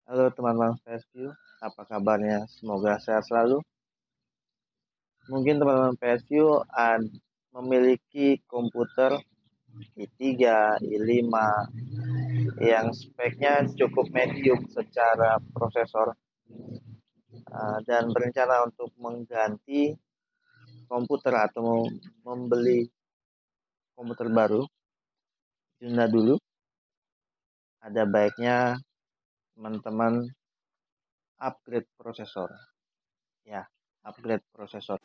Halo teman-teman PSView, apa kabarnya? Semoga sehat selalu. Mungkin teman-teman PSView memiliki komputer i3, i5 yang speknya cukup medium secara prosesor dan berencana untuk mengganti komputer atau membeli komputer baru. Tunda dulu, ada baiknya teman-teman upgrade prosesor. Ya, upgrade prosesor.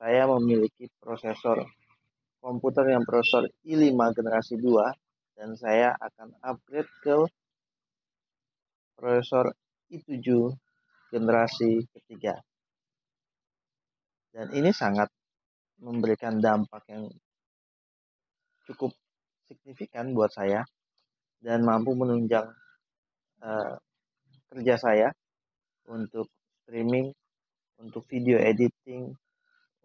Saya memiliki komputer yang prosesor i5 generasi 2 dan saya akan upgrade ke prosesor i7 generasi ketiga. Dan ini sangat memberikan dampak yang cukup signifikan buat saya dan mampu menunjang kerja saya untuk streaming, untuk video editing,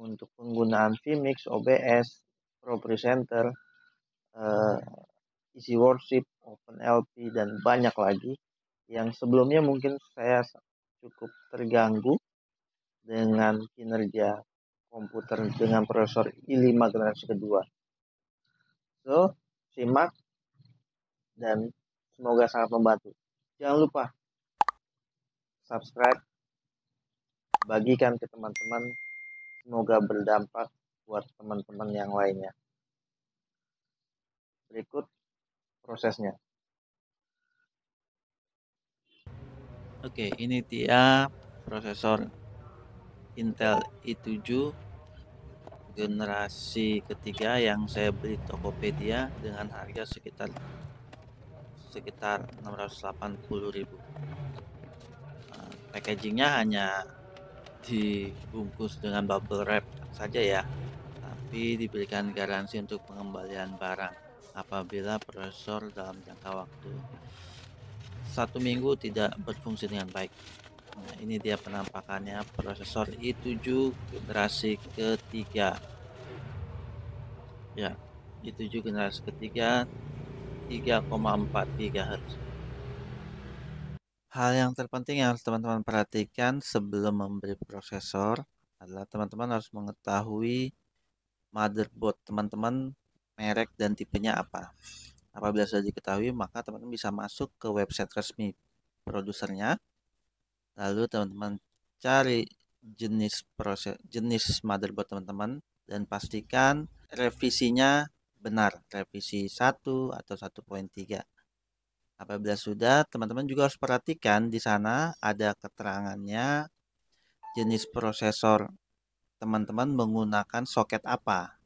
untuk penggunaan vMix, OBS, Pro Presenter, Easy Worship, OpenLP, dan banyak lagi yang sebelumnya mungkin saya cukup terganggu dengan kinerja komputer dengan prosesor i5 generasi kedua. So, simak dan semoga sangat membantu. Jangan lupa subscribe, bagikan ke teman-teman, semoga berdampak buat teman-teman yang lainnya. Berikut prosesnya. Oke, ini dia prosesor Intel i7 generasi ketiga yang saya beli Tokopedia dengan harga sekitar 680.000. Packagingnya hanya dibungkus dengan bubble wrap saja ya, tapi diberikan garansi untuk pengembalian barang apabila prosesor dalam jangka waktu 1 minggu tidak berfungsi dengan baik. Nah, ini dia penampakannya prosesor i7 generasi ketiga. Ya, i7 generasi ketiga 3,4 GHz. Hal yang terpenting yang harus teman-teman perhatikan sebelum membeli prosesor adalah teman-teman harus mengetahui motherboard teman-teman, merek dan tipenya apa. Apabila sudah diketahui, maka teman-teman bisa masuk ke website resmi produsernya. Lalu teman-teman cari jenis motherboard teman-teman dan pastikan revisinya benar, revisi 1 atau 1.3. Apabila sudah, teman-teman juga harus perhatikan di sana ada keterangannya jenis prosesor teman-teman menggunakan soket apa.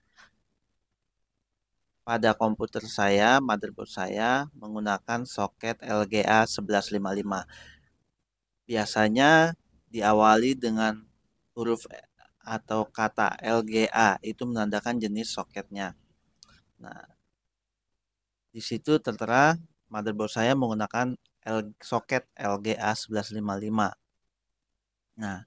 Pada komputer saya, motherboard saya menggunakan soket LGA 1155. Biasanya diawali dengan huruf atau kata LGA, itu menandakan jenis soketnya. Nah, di situ tertera motherboard saya menggunakan soket LGA 1155. Nah,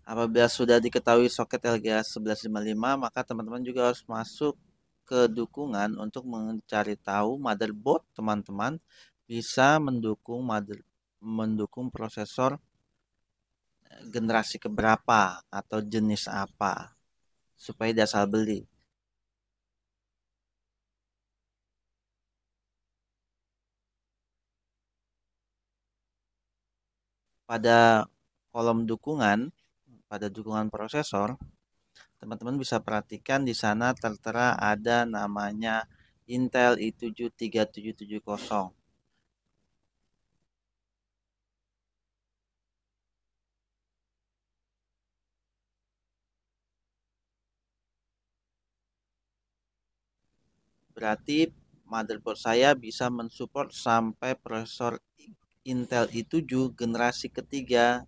apabila sudah diketahui soket LGA 1155, maka teman-teman juga harus masuk ke dukungan untuk mencari tahu motherboard teman-teman bisa mendukung prosesor generasi keberapa atau jenis apa supaya tidak salah beli. Pada kolom dukungan, pada dukungan prosesor, teman-teman bisa perhatikan di sana tertera ada namanya Intel i7 3770. Berarti motherboard saya bisa mensupport sampai prosesor Intel i7 generasi ketiga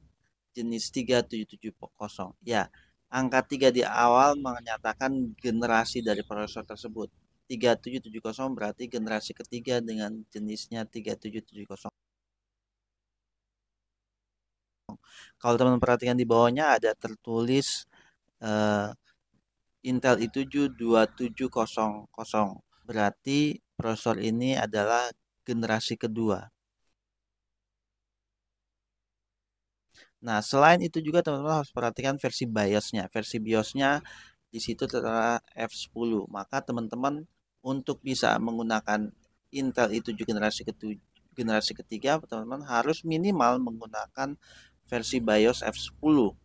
jenis 3770. Ya, angka 3 di awal menyatakan generasi dari prosesor tersebut. 3770 berarti generasi ketiga dengan jenisnya 3770. Kalau teman-teman perhatikan di bawahnya ada tertulis Intel i7 2700. Berarti prosesor ini adalah generasi kedua. Nah, selain itu juga teman-teman harus perhatikan versi BIOS-nya. Versi BIOS-nya di situ tertera F10. Maka teman-teman untuk bisa menggunakan Intel i7 generasi ketiga, teman-teman harus minimal menggunakan versi BIOS F10.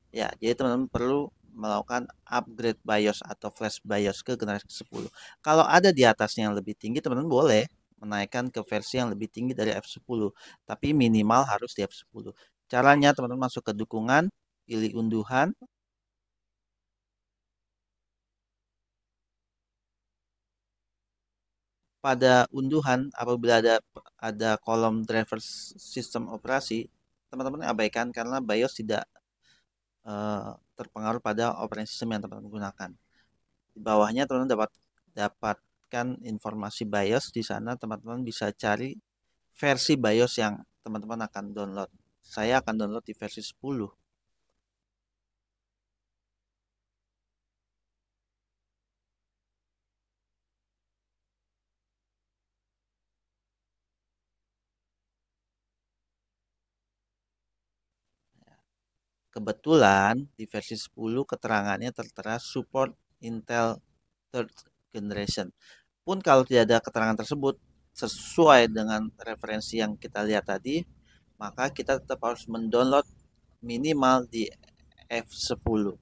Ya, jadi teman-teman perlu melakukan upgrade BIOS atau flash BIOS ke generasi ke-10. Kalau ada di atasnya yang lebih tinggi, teman-teman boleh menaikkan ke versi yang lebih tinggi dari F10, tapi minimal harus di F10. Caranya teman-teman masuk ke dukungan, pilih unduhan. Pada unduhan, apabila ada kolom driver sistem operasi, teman-teman abaikan karena BIOS tidak terpengaruh pada operating system yang teman-teman gunakan. Di bawahnya teman-teman dapatkan informasi BIOS. Di sana teman-teman bisa cari versi BIOS yang teman-teman akan download. Saya akan download di versi 10. Kebetulan di versi 10 keterangannya tertera support Intel third generation. Pun kalau tidak ada keterangan tersebut sesuai dengan referensi yang kita lihat tadi, maka kita tetap harus mendownload minimal di F10.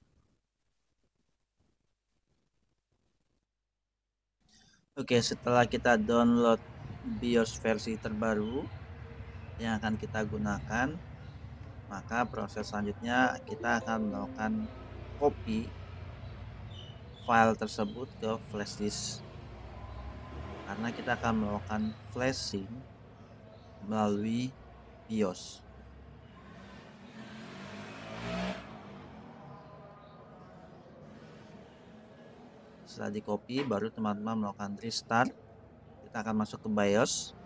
Oke, setelah kita download BIOS versi terbaru yang akan kita gunakan, maka proses selanjutnya kita akan melakukan copy file tersebut ke flash disk, karena kita akan melakukan flashing melalui BIOS. Setelah di copy, baru teman-teman melakukan restart. Kita akan masuk ke BIOS.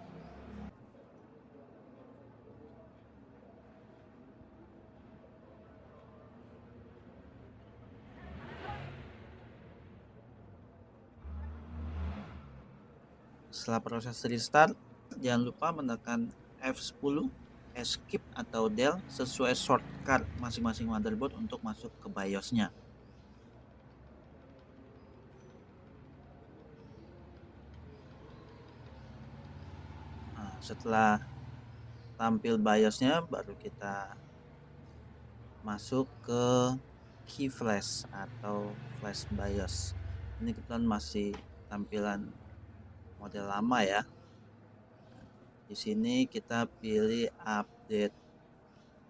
Setelah proses restart, jangan lupa menekan F10, Escape atau Del sesuai shortcut masing-masing motherboard untuk masuk ke BIOS-nya. Nah, setelah tampil BIOS-nya, baru kita masuk ke key flash atau flash BIOS. Ini kebetulan masih tampilan model lama ya. Di sini kita pilih update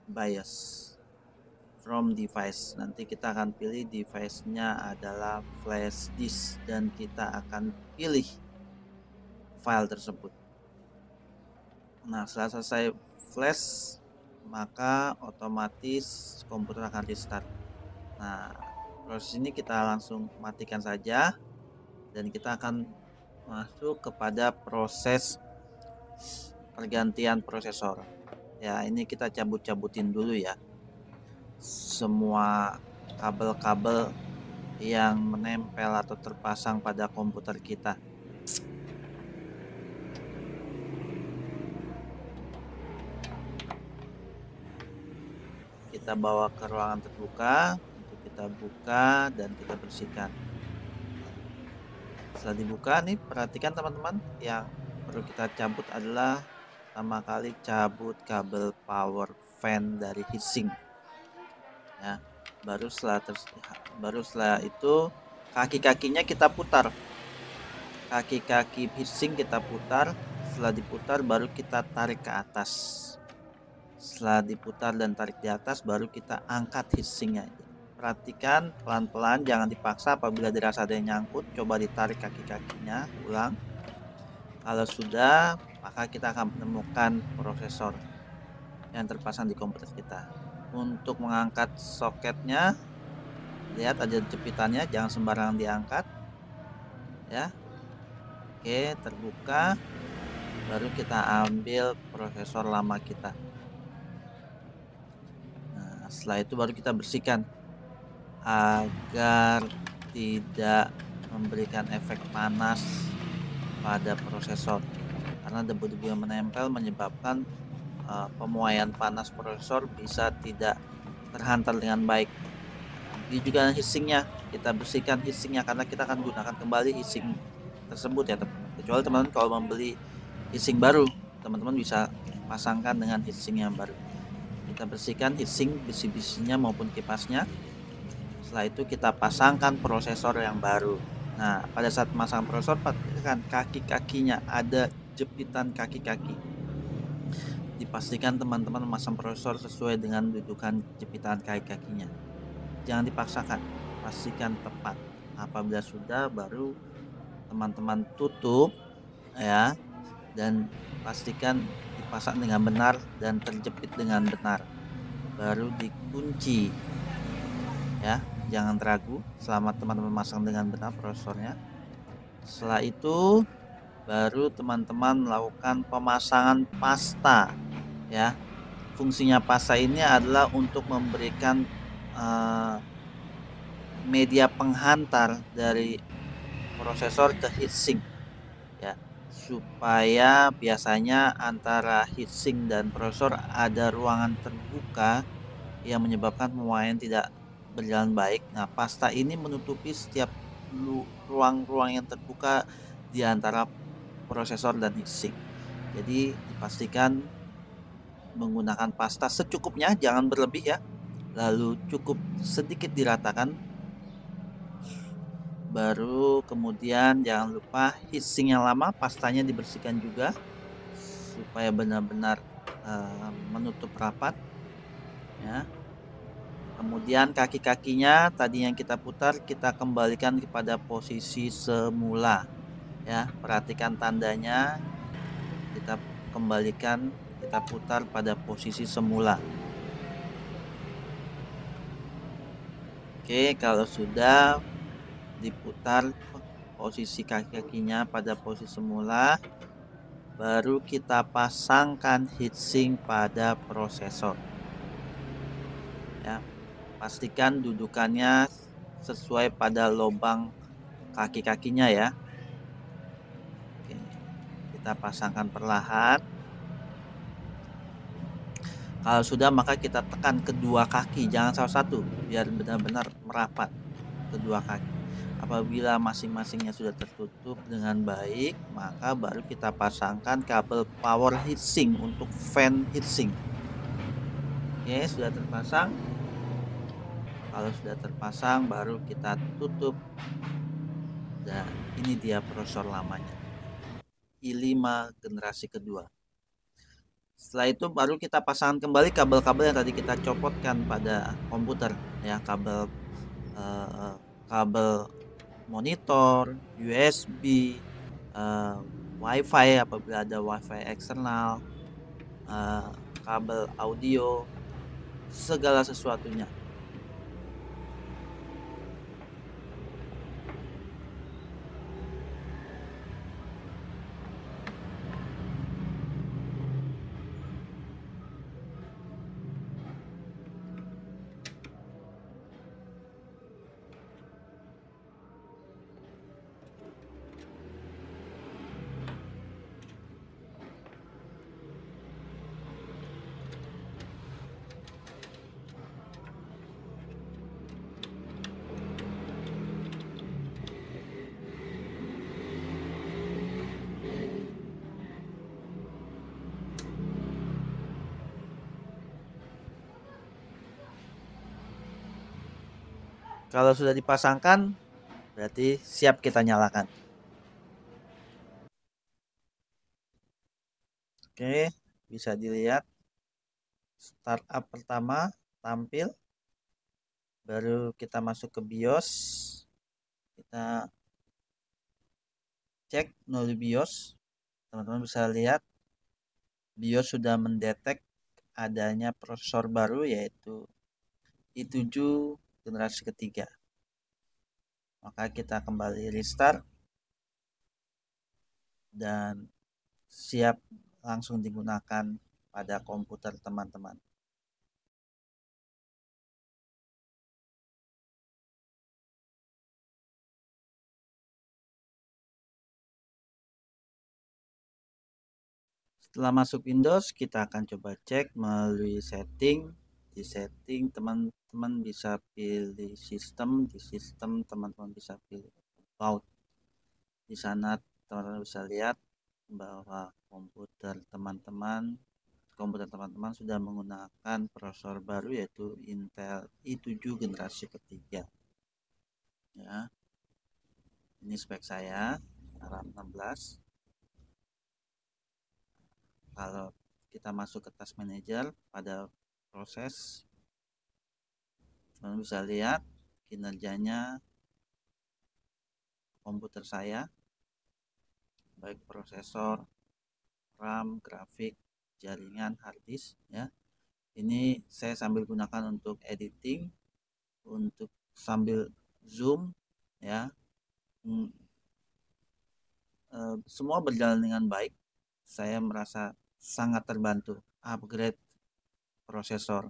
BIOS from device. Nanti kita akan pilih device-nya adalah flash disk dan kita akan pilih file tersebut. Nah, setelah selesai flash, maka otomatis komputer akan restart. Nah, proses ini kita langsung matikan saja dan kita akan masuk kepada proses pergantian prosesor. Ya, ini kita cabut-cabutin dulu ya semua kabel-kabel yang menempel atau terpasang pada komputer kita. Kita bawa ke ruangan terbuka untuk kita buka dan kita bersihkan. Setelah dibuka nih, perhatikan teman-teman, yang perlu kita cabut adalah pertama kali cabut kabel power fan dari heatsink ya. Baru setelah itu kaki-kakinya kita putar, kaki-kaki heatsink kita putar. Setelah diputar baru kita tarik ke atas. Setelah diputar dan tarik di atas, baru kita angkat heatsinknya. Perhatikan pelan-pelan, jangan dipaksa. Apabila dirasa ada yang nyangkut, coba ditarik kaki-kakinya ulang. Kalau sudah, maka kita akan menemukan prosesor yang terpasang di komputer kita. Untuk mengangkat soketnya, lihat ada jepitannya, jangan sembarangan diangkat ya. Oke, terbuka. Baru kita ambil prosesor lama kita. Nah, setelah itu baru kita bersihkan agar tidak memberikan efek panas pada prosesor, karena debu-debu yang menempel menyebabkan pemuaian panas prosesor bisa tidak terhantar dengan baik. Ini juga heatsinknya, kita bersihkan heatsinknya karena kita akan gunakan kembali heatsink tersebut ya teman-teman. Kecuali teman-teman kalau membeli heatsink baru, teman-teman bisa pasangkan dengan heatsink yang baru. Kita bersihkan heatsink, besi-besinya maupun kipasnya. Setelah itu kita pasangkan prosesor yang baru. Nah, pada saat memasang prosesor, pastikan kaki-kakinya ada jepitan kaki-kaki. Dipastikan teman-teman memasang prosesor sesuai dengan dudukan jepitan kaki-kakinya. Jangan dipaksakan, pastikan tepat. Apabila sudah, baru teman-teman tutup ya, dan pastikan dipasang dengan benar dan terjepit dengan benar. Baru dikunci ya, jangan ragu selama teman-teman masang dengan benar prosesornya. Setelah itu baru teman-teman melakukan pemasangan pasta ya. Fungsinya pasta ini adalah untuk memberikan media penghantar dari prosesor ke heatsink ya, supaya biasanya antara heatsink dan prosesor ada ruangan terbuka yang menyebabkan pemuaian tidak berjalan baik. Nah, pasta ini menutupi setiap ruang-ruang yang terbuka di antara prosesor dan heatsink. Jadi dipastikan menggunakan pasta secukupnya, jangan berlebih ya. Lalu cukup sedikit diratakan. Baru kemudian jangan lupa heatsink yang lama pastanya dibersihkan juga supaya benar-benar menutup rapat ya. Kemudian kaki-kakinya tadi yang kita putar kita kembalikan kepada posisi semula ya. Perhatikan tandanya, kita kembalikan, kita putar pada posisi semula. Oke, kalau sudah diputar posisi kaki-kakinya pada posisi semula, baru kita pasangkan heatsink pada prosesor ya. Pastikan dudukannya sesuai pada lubang kaki-kakinya ya. Oke, kita pasangkan perlahan. Kalau sudah, maka kita tekan kedua kaki, jangan salah satu, biar benar-benar merapat kedua kaki. Apabila masing-masingnya sudah tertutup dengan baik, maka baru kita pasangkan kabel power heatsink untuk fan heatsink. Oke, sudah terpasang. Kalau sudah terpasang, baru kita tutup. Dan ini dia prosesor lamanya, i5 generasi kedua. Setelah itu baru kita pasangkan kembali kabel-kabel yang tadi kita copotkan pada komputer ya, kabel monitor, USB, WiFi apabila ada WiFi eksternal, kabel audio, segala sesuatunya. Kalau sudah dipasangkan, berarti siap kita nyalakan. Oke, bisa dilihat startup pertama tampil. Baru kita masuk ke BIOS. Kita cek melalui BIOS. Teman-teman bisa lihat BIOS sudah mendetek adanya prosesor baru, yaitu i7 generasi ketiga. Maka kita kembali restart dan siap langsung digunakan pada komputer teman-teman. Setelah masuk Windows, kita akan coba cek melalui setting. Di setting teman-teman bisa pilih sistem, di sistem teman-teman bisa pilih about. Di sana teman-teman bisa lihat bahwa komputer teman-teman sudah menggunakan prosesor baru yaitu Intel i7 generasi ketiga. Ya, ini spek saya RAM 16. Kalau kita masuk ke task manager pada proses, teman bisa lihat kinerjanya komputer saya, baik prosesor, RAM, grafik, jaringan, hard disk ya. Ini saya sambil gunakan untuk editing, untuk sambil zoom ya. Semua berjalan dengan baik. Saya merasa sangat terbantu upgrade prosesor.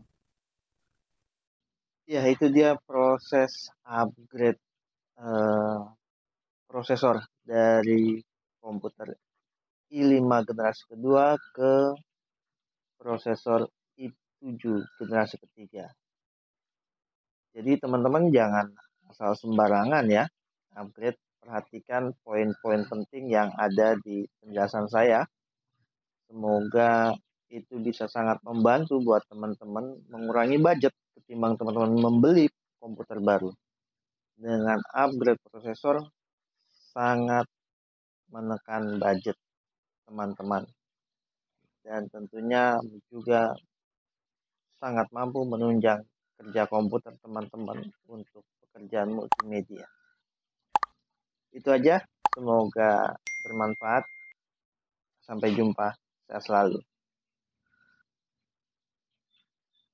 Ya, itu dia proses upgrade prosesor dari komputer i5 generasi kedua ke prosesor i7 generasi ketiga. Jadi teman-teman jangan asal sembarangan ya upgrade, perhatikan poin-poin penting yang ada di penjelasan saya. Semoga itu bisa sangat membantu buat teman-teman mengurangi budget ketimbang teman-teman membeli komputer baru. Dengan upgrade prosesor sangat menekan budget teman-teman dan tentunya juga sangat mampu menunjang kerja komputer teman-teman untuk pekerjaan multimedia. Itu aja, semoga bermanfaat. Sampai jumpa, sehat selalu.